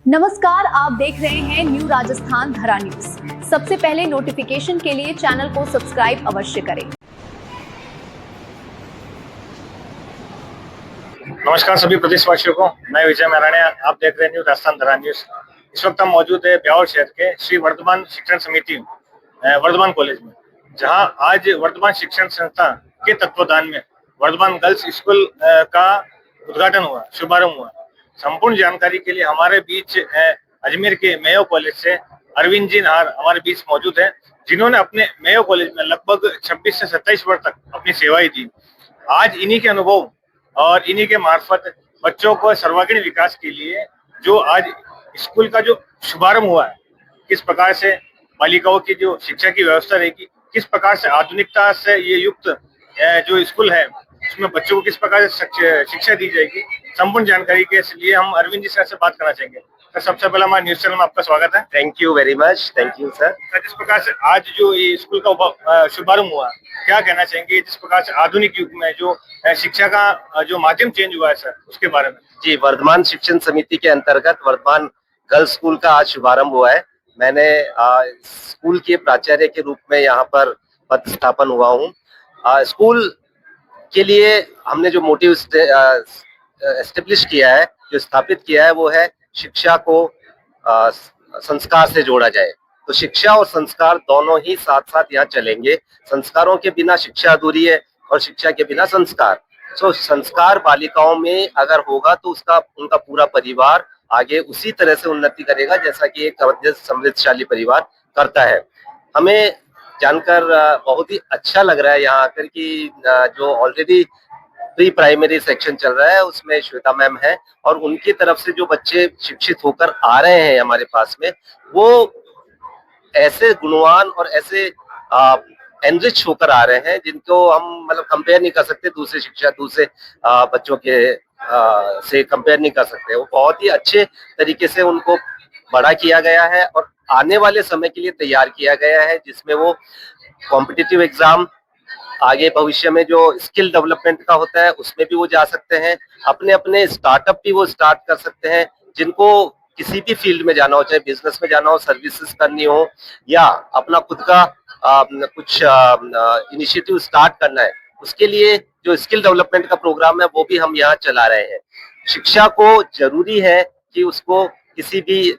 नमस्कार, आप देख रहे हैं न्यू राजस्थान धरा न्यूज। सबसे पहले नोटिफिकेशन के लिए चैनल को सब्सक्राइब अवश्य करें। नमस्कार सभी प्रदेशवासियों को, मैं विजय महाराणा, आप देख रहे हैं न्यू राजस्थान धरा न्यूज। इस वक्त हम मौजूद है ब्यावर शहर के श्री वर्धमान शिक्षण समिति वर्धमान कॉलेज में, जहां आज वर्धमान शिक्षण संस्था के तत्वाधान में वर्धमान गर्ल्स स्कूल का उद्घाटन हुआ, शुभारंभ हुआ। संपूर्ण जानकारी के लिए हमारे बीच अजमेर के मेयो कॉलेज से अरविंद जी नाहर हमारे बीच मौजूद है, जिन्होंने अपने मेयो कॉलेज में लगभग 26 से 27 वर्ष तक अपनी सेवाएं दी। आज इन्हीं के अनुभव और इन्हीं के मार्फत बच्चों को सर्वांगीण विकास के लिए जो आज स्कूल का जो शुभारंभ हुआ है, किस प्रकार से बालिकाओं की जो शिक्षा की व्यवस्था रहेगी, किस प्रकार से आधुनिकता से ये युक्त जो स्कूल है उसमें बच्चों को किस प्रकार से शिक्षा दी जाएगी, संपूर्ण जानकारी के लिए हम अरविंद जी सर से बात करना चाहेंगे। सर, सबसे पहले हमारे न्यूज चैनल में आपका स्वागत है। Thank you very much. Thank you sir. जिस प्रकार से आज जो ये स्कूल का शुभारंभ हुआ, क्या कहना चाहेंगे जिस प्रकार से आधुनिक युग में जो शिक्षा का जो माध्यम चेंज हुआ है सर, उसके बारे में? जी, वर्धमान शिक्षण समिति के अंतर्गत वर्धमान गर्ल्स स्कूल का आज शुभारंभ हुआ है। मैंने स्कूल के प्राचार्य के रूप में यहाँ पर पद स्थापन हुआ हूँ। स्कूल के लिए हमने जो मोटिव एस्टेब्लिश किया है, जो स्थापित किया है, वो है शिक्षा को संस्कार से जोड़ा जाए। तो शिक्षा और संस्कार दोनों ही साथ साथ यहाँ चलेंगे। संस्कारों के बिना शिक्षा अधूरी है और शिक्षा के बिना संस्कार। संस्कार बालिकाओं में अगर होगा तो उनका पूरा परिवार आगे उसी तरह से उन्नति करेगा जैसा कि एक समृद्धशाली परिवार करता है। हमें जानकर बहुत ही अच्छा लग रहा है यहाँ आकर कि जो ऑलरेडी प्री प्राइमरी सेक्शन चल रहा है उसमें श्वेता मैम है, और उनकी तरफ से जो बच्चे शिक्षित होकर आ रहे हैं हमारे पास में, वो ऐसे गुणवान और ऐसे एनरिच होकर आ रहे हैं जिनको हम मतलब कंपेयर नहीं कर सकते दूसरे बच्चों के से कंपेयर नहीं कर सकते। वो बहुत ही अच्छे तरीके से उनको बड़ा किया गया है और आने वाले समय के लिए तैयार किया गया है, जिसमें वो कॉम्पिटिटिव एग्जाम, आगे भविष्य में जो स्किल डेवलपमेंट का होता है उसमें भी वो जा सकते हैं। अपने अपने स्टार्टअप भी वो स्टार्ट कर सकते हैं। जिनको किसी भी फील्ड में जाना हो, चाहे बिजनेस में जाना हो, सर्विसेज करनी हो, या अपना खुद का कुछ इनिशिएटिव स्टार्ट करना है, उसके लिए जो स्किल डेवलपमेंट का प्रोग्राम है वो भी हम यहाँ चला रहे हैं। शिक्षा को जरूरी है कि उसको किसी भी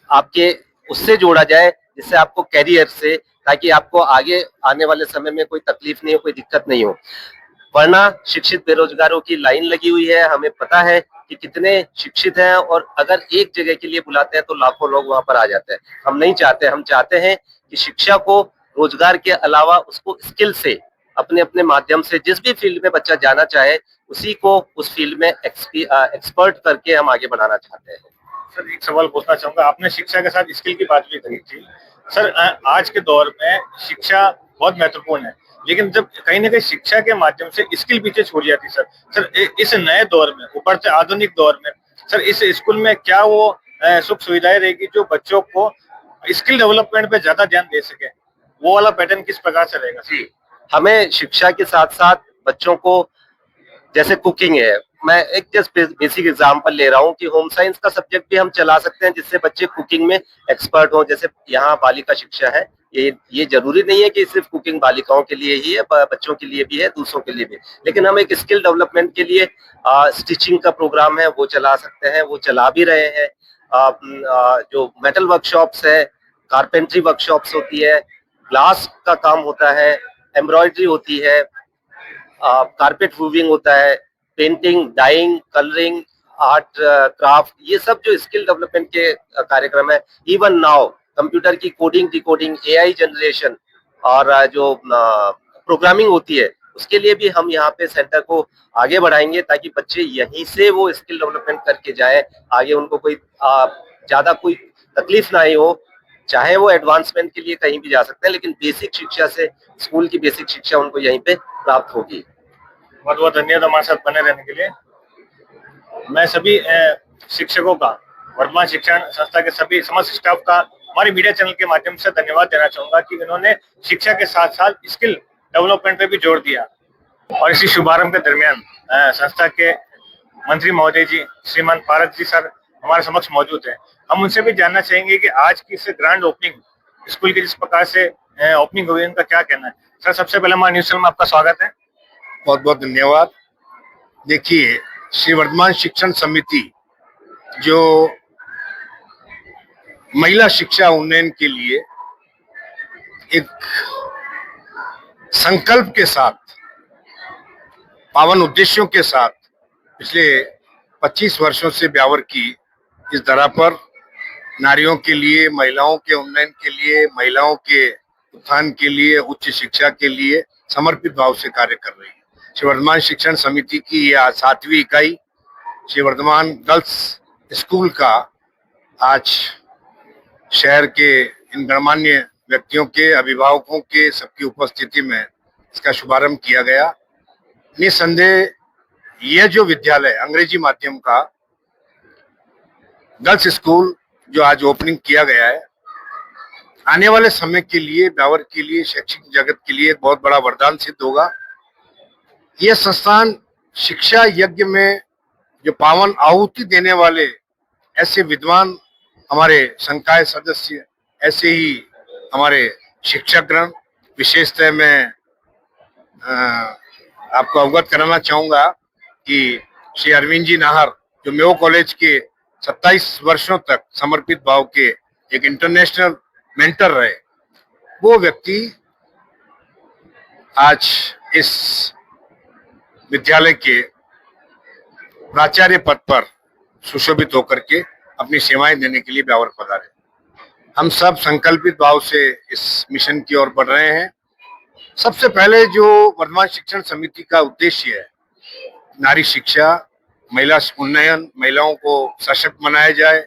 आपके उससे जोड़ा जाए जिससे आपको कैरियर से, ताकि आपको आगे आने वाले समय में कोई तकलीफ नहीं हो, कोई दिक्कत नहीं हो। वरना शिक्षित बेरोजगारों की लाइन लगी हुई है। हमें पता है कि कितने शिक्षित हैं, और अगर एक जगह के लिए बुलाते हैं तो लाखों लोग वहां पर आ जाते हैं। हम नहीं चाहते। हम चाहते हैं कि शिक्षा को रोजगार के अलावा उसको स्किल से, अपने अपने माध्यम से जिस भी फील्ड में बच्चा जाना चाहे उसी को उस फील्ड में एक्सपर्ट करके हम आगे बढ़ाना चाहते हैं। सर, एक सवाल पूछना चाहूंगा। आपने शिक्षा के साथ स्किल की बात भी करी थी। सर, आज के दौर में शिक्षा बहुत महत्वपूर्ण है, लेकिन जब कहीं ना कहीं शिक्षा के माध्यम से स्किल पीछे छूट जाती है सर, इस नए दौर में, ऊपर से आधुनिक दौर में, सर इस स्कूल में क्या वो सुख सुविधाएं रहेगी जो बच्चों को स्किल डेवलपमेंट पे ज्यादा ध्यान दे सके? वो वाला पैटर्न किस प्रकार से रहेगा? जी, हमें शिक्षा के साथ साथ बच्चों को, जैसे कुकिंग है, मैं एक जस्ट बेसिक एग्जांपल ले रहा हूँ कि होम साइंस का सब्जेक्ट भी हम चला सकते हैं जिससे बच्चे कुकिंग में एक्सपर्ट हो। जैसे यहाँ बालिका शिक्षा है, ये जरूरी नहीं है कि सिर्फ कुकिंग बालिकाओं के लिए ही है, बच्चों के लिए भी है, दूसरों के लिए भी। लेकिन हम एक स्किल डेवलपमेंट के लिए स्टिचिंग का प्रोग्राम है वो चला सकते हैं, वो चला भी रहे हैं। जो मेटल वर्कशॉप्स है, कारपेंट्री वर्कशॉप्स होती है, ग्लास का काम होता है, एम्ब्रॉयडरी होती है, कारपेट वूविंग होता है, painting, dyeing, colouring, art craft, ये सब जो स्किल डेवलपमेंट के कार्यक्रम है। इवन नाउ कंप्यूटर की कोडिंग, डिकोडिंग, एआई जनरेशन और जो प्रोग्रामिंग होती है, उसके लिए भी हम यहाँ पे सेंटर को आगे बढ़ाएंगे ताकि बच्चे यहीं से वो स्किल डेवलपमेंट करके जाए। आगे उनको कोई ज्यादा कोई तकलीफ ना ही हो। चाहे वो एडवांसमेंट के लिए कहीं भी जा सकते हैं, लेकिन बेसिक शिक्षा से, स्कूल की बेसिक शिक्षा उनको यहीं पे प्राप्त होगी। बहुत बहुत धन्यवाद हमारे साथ बने रहने के लिए। मैं सभी शिक्षकों का, वर्धमान शिक्षण संस्था के सभी समस्त स्टाफ का हमारे मीडिया चैनल के माध्यम से धन्यवाद देना चाहूंगा कि इन्होंने शिक्षा के साथ साथ स्किल डेवलपमेंट पे भी जोर दिया। और इसी शुभारंभ के दरमियान संस्था के मंत्री महोदय जी, श्रीमान पारस जी सर, हमारे समक्ष मौजूद है। हम उनसे भी जानना चाहेंगे कि आज की इस ग्रैंड ओपनिंग स्कूल की जिस प्रकार से ओपनिंग हुई, उनका क्या कहना है। सर, सबसे पहले हमारे न्यूज चैनल में आपका स्वागत है। बहुत बहुत धन्यवाद। देखिए, श्री वर्धमान शिक्षण समिति जो महिला शिक्षा उन्नयन के लिए एक संकल्प के साथ, पावन उद्देश्यों के साथ पिछले 25 वर्षों से ब्यावर की इस धरा पर नारियों के लिए, महिलाओं के उन्नयन के लिए, महिलाओं के उत्थान के लिए, उच्च शिक्षा के लिए समर्पित भाव से कार्य कर रही है। श्री वर्धमान शिक्षण समिति की यह 7वीं इकाई श्री वर्धमान गर्ल्स स्कूल का आज शहर के इन गणमान्य व्यक्तियों के, अभिभावकों के सबकी उपस्थिति में इसका शुभारंभ किया गया। निसंदेह यह जो विद्यालय अंग्रेजी माध्यम का गर्ल्स स्कूल जो आज ओपनिंग किया गया है, आने वाले समय के लिए ब्यावर के लिए, शैक्षिक जगत के लिए एक बहुत बड़ा वरदान सिद्ध होगा। यह संस्थान शिक्षा यज्ञ में जो पावन आहुति देने वाले ऐसे विद्वान हमारे संकाय सदस्य, ऐसे ही हमारे शिक्षकगण, विशेषतः मैं आपको अवगत कराना चाहूंगा कि श्री अरविंद जी नाहर जो मेयो कॉलेज के 27 वर्षों तक समर्पित भाव के एक इंटरनेशनल मेंटर रहे, वो व्यक्ति आज इस विद्यालय के प्राचार्य पद पर सुशोभित होकर के अपनी सेवाएं देने के लिए ब्यावर पधारे। हम सब संकल्पित भाव से इस मिशन की ओर बढ़ रहे हैं। सबसे पहले जो वर्धमान शिक्षण समिति का उद्देश्य है, नारी शिक्षा, महिला उन्नयन, महिलाओं को सशक्त बनाया जाए,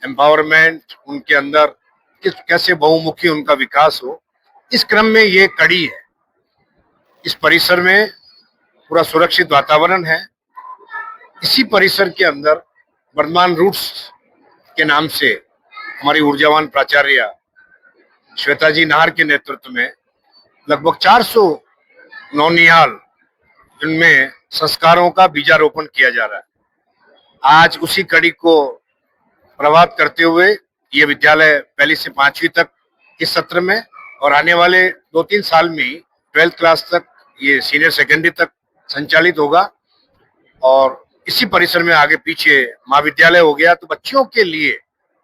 एम्पावरमेंट, उनके अंदर कैसे बहुमुखी उनका विकास हो, इस क्रम में ये कड़ी है। इस परिसर में पूरा सुरक्षित वातावरण है। इसी परिसर के अंदर वर्धमान रूट्स के नाम से हमारी ऊर्जावान प्राचार्य श्वेता जी नाहर के नेतृत्व में लगभग 400 नौनिहाल, जिनमें संस्कारों का बीजारोपण किया जा रहा है। आज उसी कड़ी को प्रभावित करते हुए ये विद्यालय पहली से 5वीं तक इस सत्र में और आने वाले 2-3 साल में 12th क्लास तक, ये सीनियर सेकेंडरी तक संचालित होगा। और इसी परिसर में आगे पीछे महाविद्यालय हो गया, तो बच्चियों के लिए,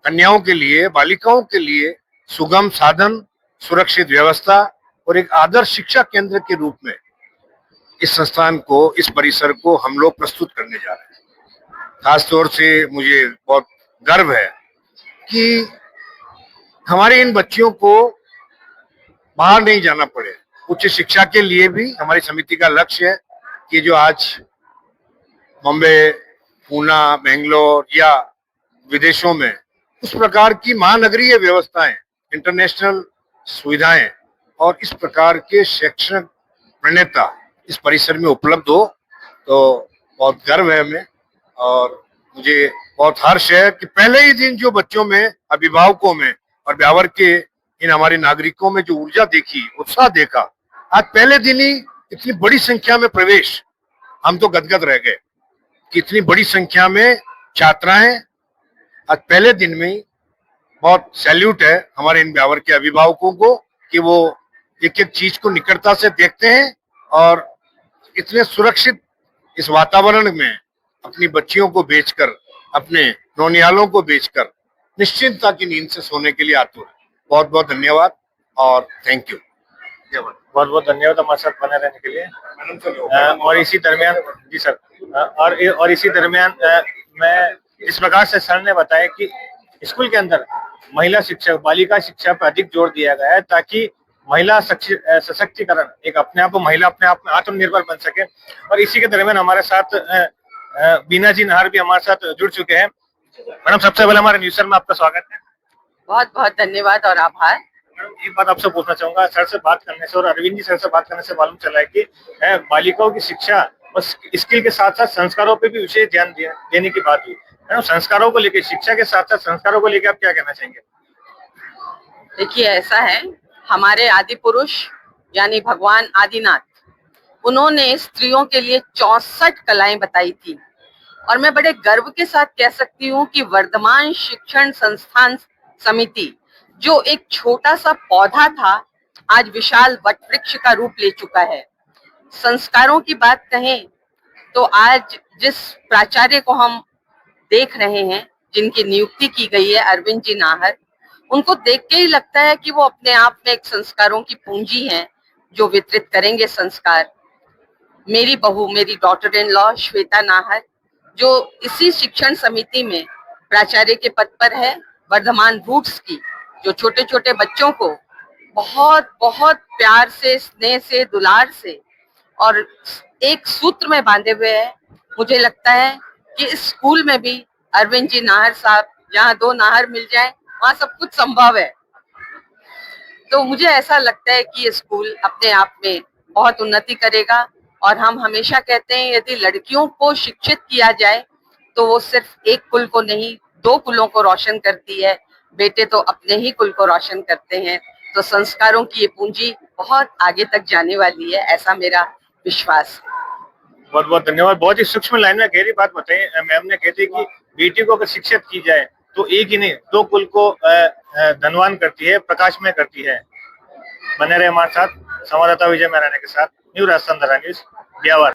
कन्याओं के लिए, बालिकाओं के लिए सुगम साधन, सुरक्षित व्यवस्था और एक आदर्श शिक्षा केंद्र के रूप में इस संस्थान को, इस परिसर को हम लोग प्रस्तुत करने जा रहे हैं। खासतौर से मुझे बहुत गर्व है कि हमारे इन बच्चियों को बाहर नहीं जाना पड़े। उच्च शिक्षा के लिए भी हमारी समिति का लक्ष्य है कि जो आज बॉम्बे, पूना, बेंगलोर या विदेशों में उस प्रकार की महानगरीय व्यवस्थाएं, इंटरनेशनल सुविधाएं और इस प्रकार के शैक्षणिक प्रणेता इस परिसर में उपलब्ध हो, तो बहुत गर्व है हमें। और मुझे बहुत हर्ष है कि पहले ही दिन जो बच्चों में, अभिभावकों में और ब्यावर के इन हमारे नागरिकों में जो ऊर्जा देखी, उत्साह देखा, आज पहले दिन ही इतनी बड़ी संख्या में प्रवेश, हम तो गदगद रह गए कि इतनी बड़ी संख्या में छात्राएं आज पहले दिन में ही। बहुत सैल्यूट है हमारे इन ब्यावर के अभिभावकों को कि वो एक एक चीज को निकटता से देखते हैं और इतने सुरक्षित इस वातावरण में अपनी बच्चियों को बेचकर, अपने नौनिहालों को बेचकर निश्चिंतता की नींद से सोने के लिए आतुर है। बहुत बहुत धन्यवाद और थैंक यू। बहुत बहुत धन्यवाद हमारे साथ बने रहने के लिए। और इसी दरमियान, जी सर, और इसी दरमियान मैं इस प्रकार से सर ने बताया कि स्कूल के अंदर महिला शिक्षा, बालिका शिक्षा पर अधिक जोर दिया गया है ताकि महिला सशक्तिकरण, एक अपने आप महिला अपने आप में आत्मनिर्भर बन सके। और इसी के दरमियान हमारे साथ बीना जी नाहर भी हमारे साथ जुड़ चुके हैं। मैडम, सबसे पहले हमारे न्यूज में आपका स्वागत है। बहुत बहुत धन्यवाद और आभार। मैडम, एक बात आपसे पूछना चाहूंगा, सर से बात करने से और अरविंद जी सर से बात करने से मालूम चला है कि बालिकाओं की शिक्षा और स्किल के साथ साथ संस्कारों पे भी विशेष ध्यान देने की बात हुई। मैडम, संस्कारों को लेकर, शिक्षा के साथ साथ संस्कारों को लेकर आप क्या कहना चाहेंगे? देखिए, ऐसा है, हमारे आदि पुरुष यानी भगवान आदिनाथ, उन्होंने स्त्रियों के लिए 64 कलाएं बताई थी और मैं बड़े गर्व के साथ कह सकती हूँ कि वर्धमान शिक्षण संस्थान समिति जो एक छोटा सा पौधा था, आज विशाल वटवृक्ष का रूप ले चुका है। संस्कारों की बात कहें तो आज जिस प्राचार्य को हम देख रहे हैं, जिनकी नियुक्ति की गई है, अरविंद जी नाहर, उनको देख के ही लगता है कि वो अपने आप में एक संस्कारों की पूंजी हैं जो वितरित करेंगे संस्कार। मेरी बहू, मेरी daughter in law Shweta Nahar, जो इसी शिक्षण समिति में प्राचार्य के पद पर है, वर्धमान रूट्स की, जो छोटे छोटे बच्चों को बहुत बहुत प्यार से, स्नेह से, दुलार से और एक सूत्र में बांधे हुए है। मुझे लगता है कि इस स्कूल में भी अरविंद जी नाहर साहब, जहाँ दो नाहर मिल जाए वहाँ सब कुछ संभव है। तो मुझे ऐसा लगता है कि ये स्कूल अपने आप में बहुत उन्नति करेगा। और हम हमेशा कहते हैं, यदि लड़कियों को शिक्षित किया जाए तो वो सिर्फ एक कुल को नहीं, दो कुलों को रोशन करती है। बेटे तो अपने ही कुल को रोशन करते हैं। तो संस्कारों की ये पूंजी बहुत आगे तक जाने वाली है, ऐसा मेरा विश्वास है। बहुत बहुत धन्यवाद। बहुत ही सूक्ष्म लाइन में गहरी बात बताई मैम ने। कहती है कि बेटी को अगर शिक्षित की जाए तो एक ही नहीं, दो कुल को धनवान करती है, प्रकाशमय करती है। बने रहे हमारे साथ संवाददाता विजय मैराने के साथ, न्यू राजस्थान धरा न्यूज, ब्यावर।